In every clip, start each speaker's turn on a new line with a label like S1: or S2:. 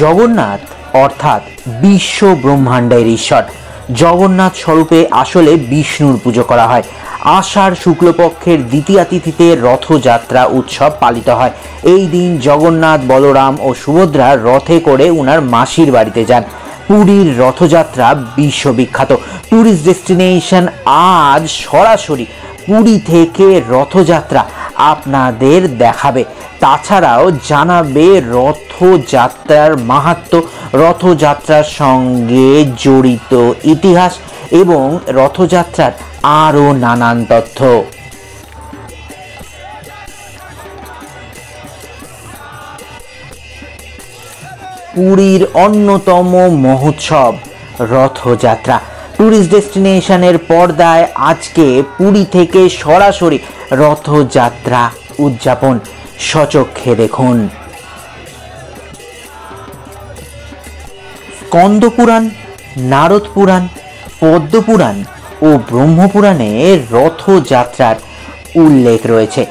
S1: জগন্নাথ অর্থাৎ বিশ্ব ব্রহ্মাণ্ডের ঈশ্বর। জগন্নাথ স্বরূপে আসলে বিষ্ণুর পুজো করা হয়। আষাঢ় শুক্লপক্ষের দ্বিতীয়া তিথিতে রথযাত্রা উৎসব পালিত হয়। এই দিন জগন্নাথ, বলরাম ও সুভদ্রা রথে করে উনার মাসির বাড়িতে যান। পুরীর রথযাত্রা বিশ্ববিখ্যাত। ট্যুরিস্ট ডেস্টিনেশন আজ সরাসরি পুরী থেকে রথযাত্রা আপনাদের দেখাবে। তাছাড়াও জানাবে রথযাত্রার মাহাত্ম্য, রথযাত্রার সঙ্গে জড়িত ইতিহাস এবং রথযাত্রার আরও নানান তথ্য। পুরীর অন্যতম মহোৎসব রথযাত্রা। ট্যুরিস্ট ডেস্টিনেশনের পর্দায় আজকে পুরী থেকে সরাসরি রথযাত্রা উদযাপন স্বচক্ষে দেখুন। স্কন্দপুরাণ, নারদ পুরাণ, পদ্মপুরাণ ও ব্রহ্মপুরাণে রথযাত্রার উল্লেখ রয়েছে।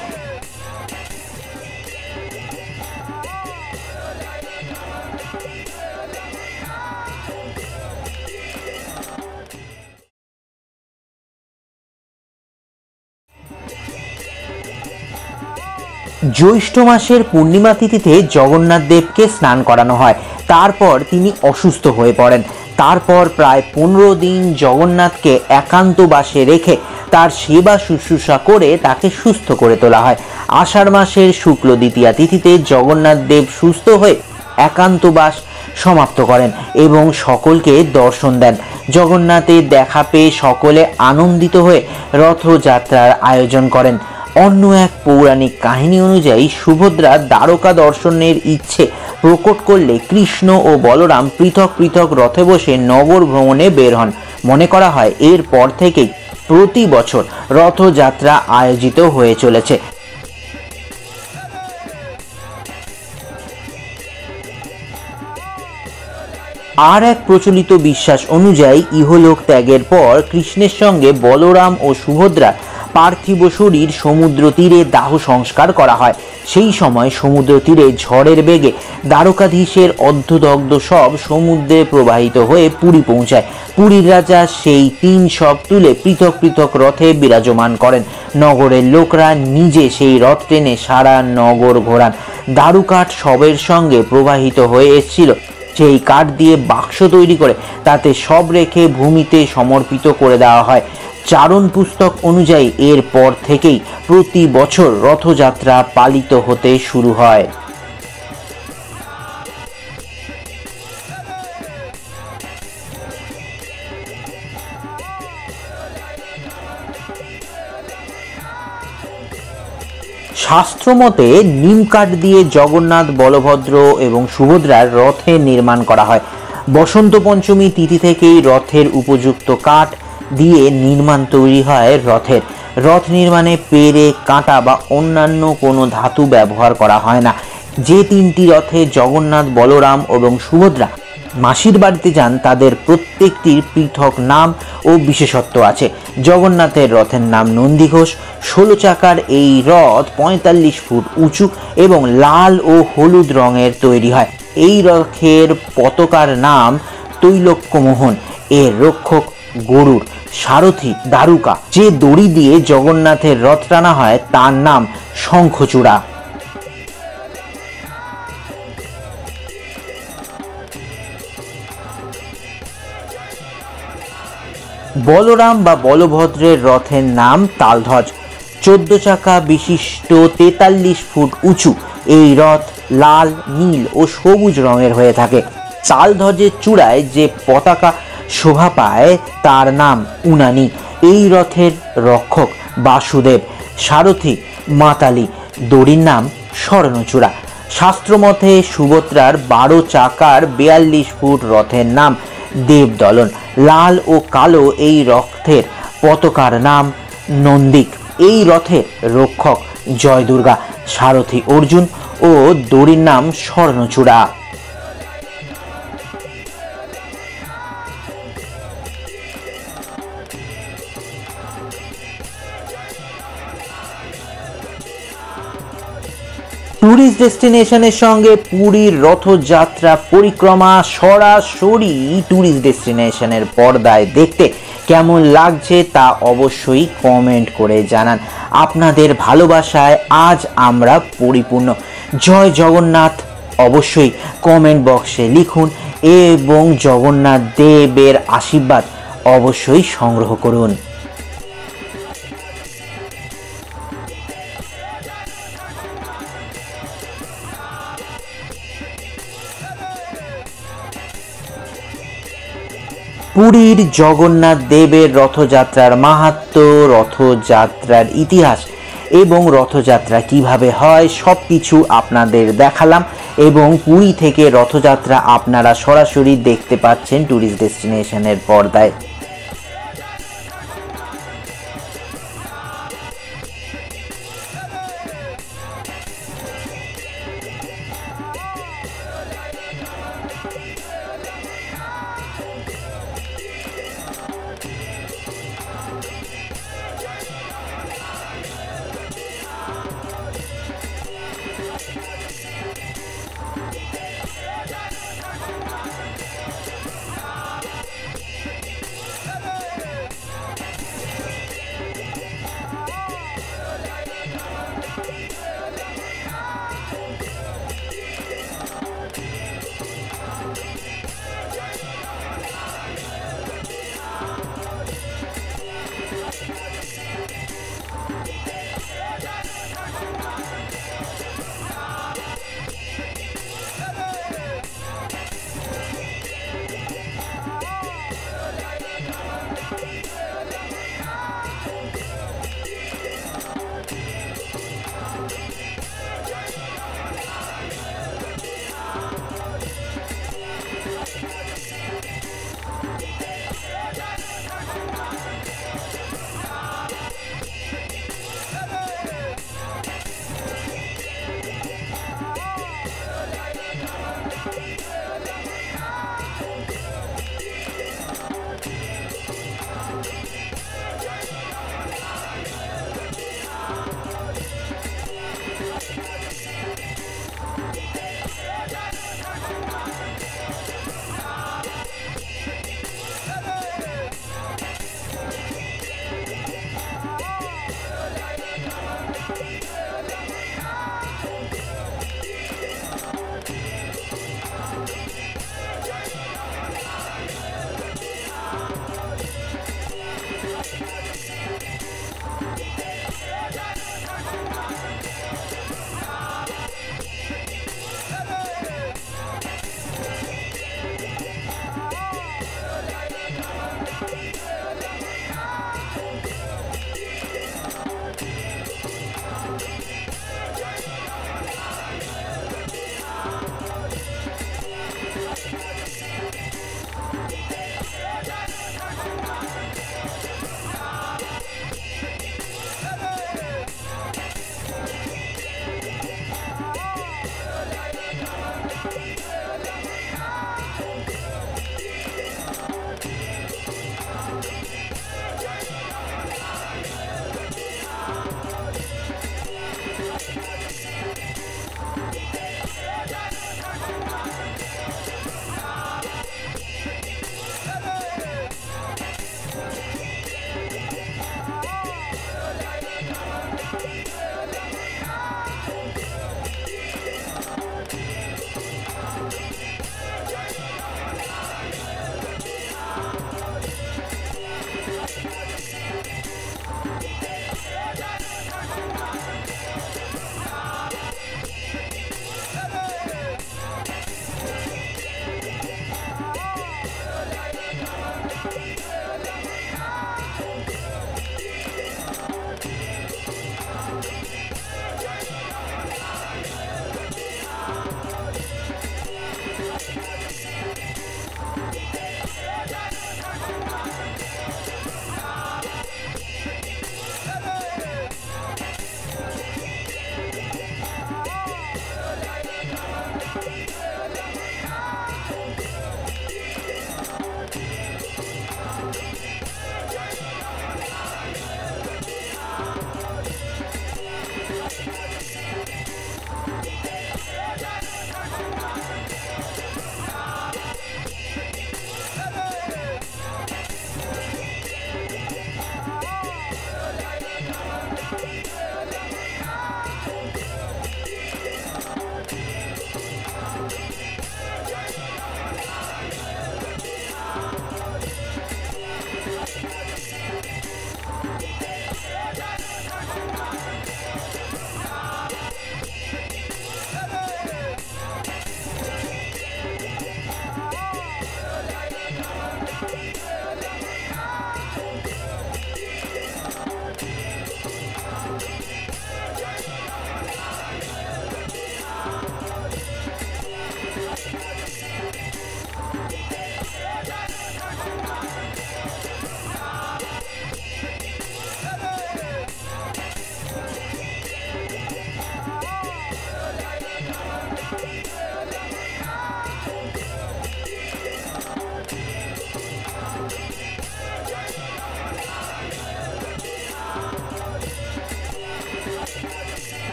S1: জ্যৈষ্ঠ মাসের পূর্ণিমা তিথিতে জগন্নাথ দেবকে স্নান করানো হয়। তারপর তিনি অসুস্থ হয়ে পড়েন। তারপর প্রায় 15 দিন জগন্নাথকে একান্তবাসে রেখে তার সেবা শুশ্রূষা করে তাকে সুস্থ করে তোলা হয়। আষাঢ় মাসের শুক্ল দ্বিতীয়া তিথিতে জগন্নাথ দেব সুস্থ হয়ে একান্তবাস সমাপ্ত করেন এবং সকলকে দর্শন দেন। জগন্নাথের দেখা পেয়ে সকলে আনন্দিত হয়ে রথযাত্রার আয়োজন করেন। অন্য এক পৌরাণিক কাহিনী অনুযায়ী সুভদ্রা দ্বারকা দর্শনের ইচ্ছে প্রকট করলে কৃষ্ণ ও বলরাম পৃথক পৃথক রথে বসে নগর ভ্রমণে বের হন। মনে করা হয় এরপর থেকেই প্রতি বছর রথযাত্রা আয়োজিত হয়ে চলেছে। আর এক প্রচলিত বিশ্বাস অনুযায়ী ইহলোক ত্যাগের পর কৃষ্ণের সঙ্গে বলরাম ও সুভদ্রা পার্থিব শরীর সমুদ্র তীরে দাহ সংস্কার করা হয়। সেই সময় সমুদ্র তীরে ঝড়ের বেগে দ্বারকাধীশের অর্ধদগ্ধ শব সমুদ্রে প্রবাহিত হয়ে পুরী পৌঁছায়। পুরীর রাজা সেই 3 শব তুলে পৃথক পৃথক রথে বিরাজমান করেন। নগরের লোকরা নিজে সেই রথ টেনে সারা নগর ঘোরান। দারুকাঠ শবের সঙ্গে প্রবাহিত হয়ে এসেছিল। সেই কাঠ দিয়ে বাক্স তৈরি করে তাতে সব রেখে ভূমিতে সমর্পিত করে দেওয়া হয়। চারণ পুস্তক অনুযায়ী এরপর থেকেই প্রতি বছর রথযাত্রা পালিত হতে শুরু হয়। শাস্ত্রমতে নিম কাঠ দিয়ে জগন্নাথ, বলভদ্র এবং সুভদ্রার রথের নির্মাণ করা হয়। বসন্ত পঞ্চমী তিথি থেকেই রথের উপযুক্ত কাঠ দিয়ে নির্মাণ তৈরি হয় রথের। রথ নির্মাণে পেরে, কাঁটা বা অন্যান্য কোনো ধাতু ব্যবহার করা হয় না। যে 3টি রথে জগন্নাথ, বলরাম এবং সুভদ্রা মাসির বাড়িতে যান তাদের প্রত্যেকটির পৃথক নাম ও বিশেষত্ব আছে। জগন্নাথের রথের নাম নন্দীঘোষ। 16 চাকার এই রথ 45 ফুট উঁচু এবং লাল ও হলুদ রঙের তৈরি হয়। এই রথের পতাকার নাম তৈলক্যমোহন। এর রক্ষক গরুর, সারথি দারুকা। যে দড়ি দিয়ে জগন্নাথের রথ টানা হয় তার নাম শঙ্খচূড়া। বলরাম বা বলভদ্রের রথের নাম তালধ্বজ। 14 চাকা বিশিষ্ট 43 ফুট উঁচু এই রথ লাল, নীল ও সবুজ রঙের হয়ে থাকে। তালধ্বজের চূড়ায় যে পতাকা শোভা পায় তার নাম উনানি। এই রথের রক্ষক বাসুদেব, সারথি মাতালি, দড়ির নাম স্বর্ণচূড়া। শাস্ত্রমতে সুভদ্রার 12 চাকার 42 ফুট রথের নাম দেবদলন। লাল ও কালো এই রথের পতাকার নাম নন্দিক। এই রথের রক্ষক জয় দুর্গা, সারথি অর্জুন ও দড়ির নাম স্বর্ণচূড়া। ট্যুরিস্ট ডেস্টিনেশনের সঙ্গে পুরীর রথযাত্রা পরিক্রমা সরাসরি ট্যুরিস্ট ডেস্টিনেশনের পর্দায় দেখতে কেমন লাগছে তা অবশ্যই কমেন্ট করে জানান। আপনাদের ভালোবাসায় আজ আমরা পরিপূর্ণ। জয় জগন্নাথ অবশ্যই কমেন্ট বক্সে লিখুন এবং জগন্নাথ দেবের আশীর্বাদ অবশ্যই সংগ্রহ করুন। পুরীর জগন্নাথ দেবের রথযাত্রার মাহাত্ম্য, রথযাত্রার ইতিহাস এবং রথযাত্রা কিভাবে হয় সব কিছু আপনাদের দেখালাম এবং পুরী থেকে রথযাত্রা আপনারা সরাসরি দেখতে পাচ্ছেন ট্যুরিস্ট ডেস্টিনেশনের পর্দায়।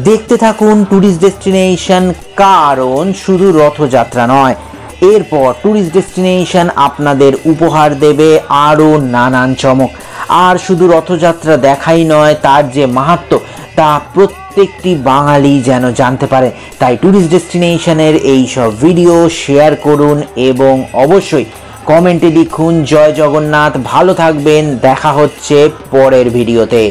S1: দেখতে থাকুন ট্যুরিস্ট ডেস্টিনেশন, কারণ শুধু রথযাত্রা নয়, এরপর ট্যুরিস্ট ডেস্টিনেশন আপনাদের উপহার দেবে আরও নানান চমক। আর শুধু রথযাত্রা দেখাই নয়, তার যে মাহাত্ম্য তা প্রত্যেকটি বাঙালি যেন জানতে পারে। তাই ট্যুরিস্ট ডেস্টিনেশনের এই সব ভিডিও শেয়ার করুন এবং অবশ্যই কমেন্টে লিখুন জয় জগন্নাথ। ভালো থাকবেন, দেখা হচ্ছে পরের ভিডিওতে।